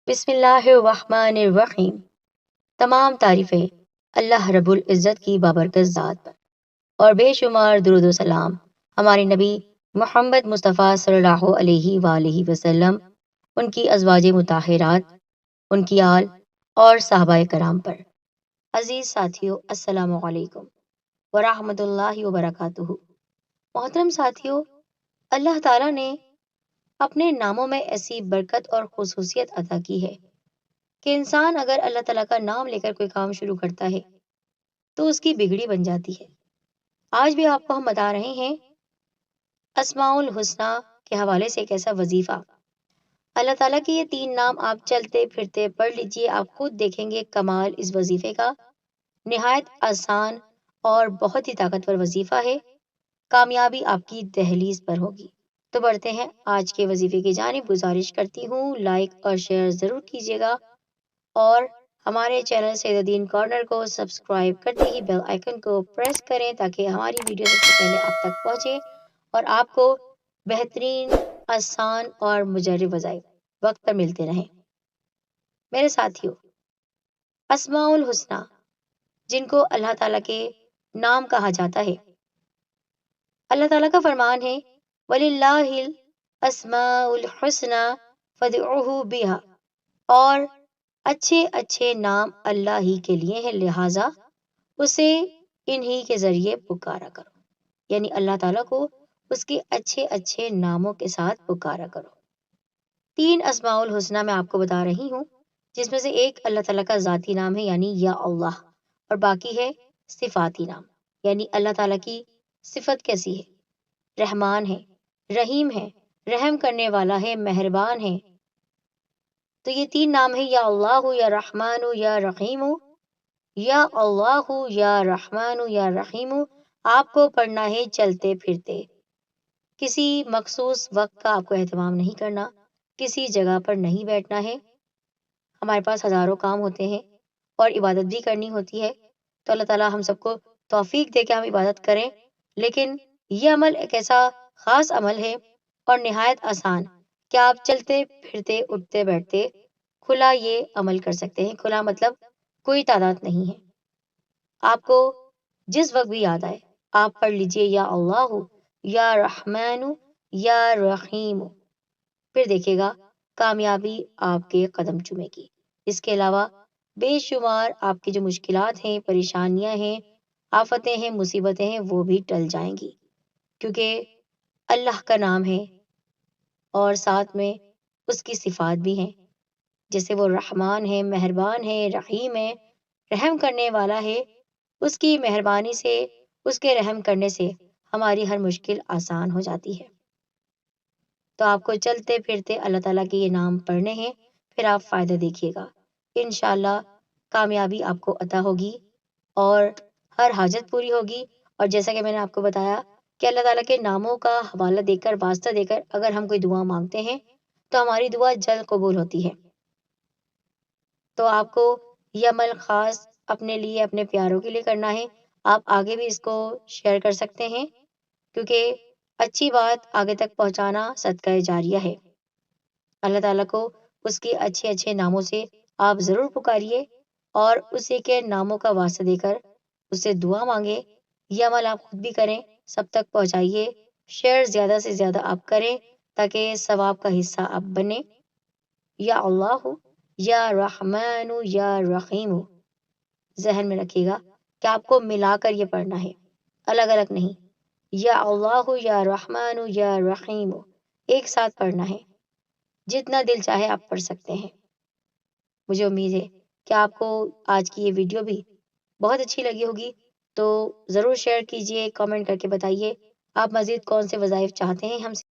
بسم اللہ الرحمن الرحیم۔ تمام تعریفیں اللہ رب العزت کی بابرکت ذات پر، اور بے شمار درود و سلام ہمارے نبی محمد مصطفیٰ صلی اللہ علیہ وآلہ وسلم، ان کی ازواج مطہرات، ان کی آل اور صحابہ کرام پر۔ عزیز ساتھیو، السلام علیکم ورحمۃ اللہ وبرکاتہ۔ محترم ساتھیو، اللہ تعالیٰ نے اپنے ناموں میں ایسی برکت اور خصوصیت عطا کی ہے کہ انسان اگر اللہ تعالیٰ کا نام لے کر کوئی کام شروع کرتا ہے تو اس کی بگڑی بن جاتی ہے۔ آج بھی آپ کو ہم بتا رہے ہیں اسماء الحسنہ کے حوالے سے ایک ایسا وظیفہ۔ اللہ تعالیٰ کے یہ 3 نام آپ چلتے پھرتے پڑھ لیجئے، آپ خود دیکھیں گے کمال اس وظیفے کا۔ نہایت آسان اور بہت ہی طاقتور وظیفہ ہے، کامیابی آپ کی دہلیز پر ہوگی۔ تو بڑھتے ہیں آج کے وظیفے کی جانب۔ گزارش کرتی ہوں لائک اور شیئر ضرور کیجیے گا، اور ہمارے چینل سید الدین کارنر کو سبسکرائب کرتے ہی بیل آئیکن کو پریس کریں تاکہ ہماری ویڈیو سب سے پہلے آپ تک پہنچے اور آپ کو بہترین، آسان اور مجرب وظائف وقت پر ملتے رہیں۔ میرے ساتھیو، اسماء الحسنہ جن کو اللہ تعالیٰ کے نام کہا جاتا ہے، اللہ تعالیٰ کا فرمان ہے وَلِلَّهِ الْأَسْمَاءُ الْحُسْنَى فَادْعُوهُ بِهَا، اور اچھے اچھے نام اللہ ہی کے لیے ہیں، لہٰذا اسے انہی کے ذریعے پکارا کرو، یعنی اللہ تعالیٰ کو اس کے اچھے اچھے ناموں کے ساتھ پکارا کرو۔ 3 اسماء الحسنہ میں آپ کو بتا رہی ہوں، جس میں سے ایک اللہ تعالیٰ کا ذاتی نام ہے یعنی یا اللہ، اور باقی ہے صفاتی نام، یعنی اللہ تعالیٰ کی صفت کیسی ہے؟ رحمان ہے، رحیم ہے، رحم کرنے والا ہے، مہربان ہے۔ تو یہ 3 نام ہیں، یا اللہ، یا رحمان، یا رحیم۔ یا اللہ، یا رحمان، یا رحیم آپ کو پڑھنا ہے چلتے پھرتے، کسی مخصوص وقت کا آپ کو اہتمام نہیں کرنا، کسی جگہ پر نہیں بیٹھنا ہے۔ ہمارے پاس ہزاروں کام ہوتے ہیں اور عبادت بھی کرنی ہوتی ہے، تو اللہ تعالیٰ ہم سب کو توفیق دے کے ہم عبادت کریں، لیکن یہ عمل ایک ایسا خاص عمل ہے اور نہایت آسان کہ آپ چلتے پھرتے اٹھتے بیٹھتے کھلا یہ عمل کر سکتے ہیں۔ کھلا مطلب کوئی تعداد نہیں ہے، آپ کو جس وقت بھی یاد آئے آپ پڑھ لیجئے یا اللہ، یا رحمان، یا رحیم، پھر دیکھیے گا کامیابی آپ کے قدم چومے گی۔ اس کے علاوہ بے شمار آپ کی جو مشکلات ہیں، پریشانیاں ہیں، آفتیں ہیں، مصیبتیں ہیں، وہ بھی ٹل جائیں گی، کیونکہ اللہ کا نام ہے اور ساتھ میں اس کی صفات بھی ہیں، جیسے وہ رحمان ہے، مہربان ہے، رحیم ہے، رحم کرنے والا ہے۔ اس کی مہربانی سے، اس کے رحم کرنے سے ہماری ہر مشکل آسان ہو جاتی ہے۔ تو آپ کو چلتے پھرتے اللہ تعالیٰ کے یہ نام پڑھنے ہیں، پھر آپ فائدہ دیکھیے گا، انشاءاللہ کامیابی آپ کو عطا ہوگی اور ہر حاجت پوری ہوگی۔ اور جیسا کہ میں نے آپ کو بتایا کہ اللہ تعالیٰ کے ناموں کا حوالہ دے کر، واسطہ دے کر اگر ہم کوئی دعا مانگتے ہیں تو ہماری دعا جلد قبول ہوتی ہے۔ تو آپ کو یہ عمل خاص اپنے لیے، اپنے پیاروں کے لیے کرنا ہے۔ آپ آگے بھی اس کو شیئر کر سکتے ہیں، کیونکہ اچھی بات آگے تک پہنچانا صدقہ جاریہ ہے۔ اللہ تعالیٰ کو اس کے اچھے اچھے ناموں سے آپ ضرور پکاریے اور اسی کے ناموں کا واسطہ دے کر اس سے دعا مانگے۔ یہ عمل آپ خود بھی کریں، سب تک پہنچائیے، شیئر زیادہ سے زیادہ آپ کریں تاکہ ثواب کا حصہ آپ بنیں۔ یا اللہ، یا رحمان، یا رحیم ذہن میں رکھیے گا کہ آپ کو ملا کر یہ پڑھنا ہے، الگ الگ نہیں۔ یا اللہ، یا رحمان، یا رحیم ایک ساتھ پڑھنا ہے، جتنا دل چاہے آپ پڑھ سکتے ہیں۔ مجھے امید ہے کہ آپ کو آج کی یہ ویڈیو بھی بہت اچھی لگی ہوگی، تو ضرور شیئر کیجئے، کامنٹ کر کے بتائیے آپ مزید کون سے وظائف چاہتے ہیں ہم سے